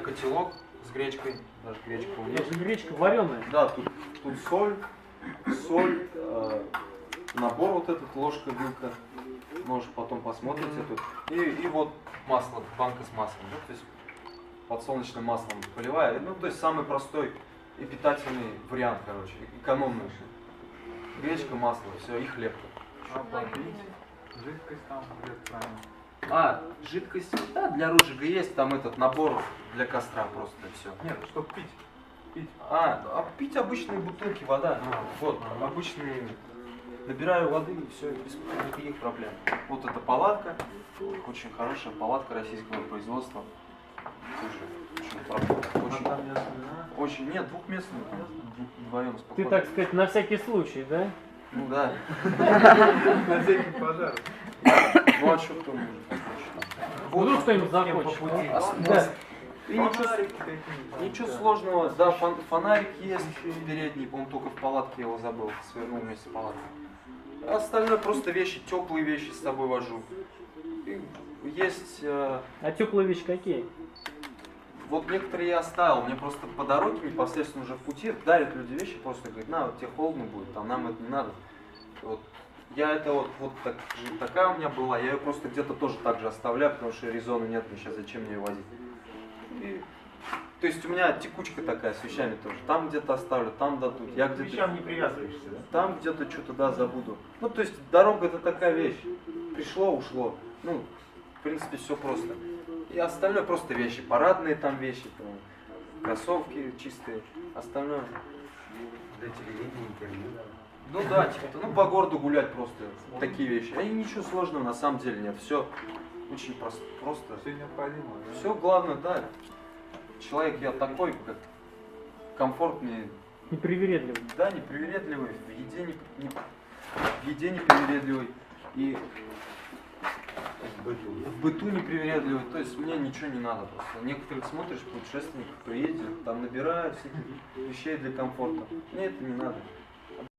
котелок с гречкой, даже гречка у меня. Это же гречка вареная. Да, тут соль, набор вот этот, ложка, вилка. Можешь потом посмотреть эту. И вот масло, банка с маслом. Ну, то есть подсолнечным маслом поливаю. Ну, то есть самый простой и питательный вариант, короче, экономный. Гречка, масло, все, и хлеб. Жидкость там где-то правильно. А, жидкость, да, для розжига есть, там этот набор для костра просто, все. Нет, чтобы пить. Пить. А пить обычные бутылки, вода. Вот, обычные. Набираю воды и все, без никаких проблем. Вот эта палатка, очень хорошая палатка российского производства. Очень, нет, двухместная, вдвоем Ты, спокойно. так сказать, на всякий случай, да? Ну да. На всякий пожар. Ну а что кто может? Вдруг кто-нибудь захочет. Да. И ничего сложного, да, фонарик есть передний, по-моему, только в палатке я его забыл, свернул вместе с палаткой. Остальное просто вещи, теплые вещи с собой вожу. И есть, А теплые вещи какие? вот некоторые я оставил, мне просто по дороге непосредственно уже в пути дарят люди вещи, просто говорят, на, вот тебе холодно будет, там нам это не надо. Вот. Я это вот так, такая у меня была, я ее просто где-то тоже так же оставляю, потому что резона нет, мне сейчас зачем мне ее возить. И, то есть у меня текучка такая с вещами тоже. Там где-то оставлю, там дадут. Я К где-то вещам не привязываешься, да? там где-то что-то да забуду. Ну то есть дорога это такая вещь. Пришло, ушло. Ну, в принципе, все просто. И остальное просто вещи. Парадные там вещи, там, кроссовки чистые. Остальное. Для телевидения, интервью, да. Ну да, типа, ну по городу гулять просто. Такие вещи. И ничего сложного на самом деле нет. Все очень просто. Все необходимо, да? Все главное, да. Человек я такой, как комфортный, Непривередливый. да, непривередливый, в еде непривередливый и в быту непривередливый. То есть мне ничего не надо просто. Некоторых смотришь, путешественников приедет, там набирают всяких вещей для комфорта. Мне это не надо.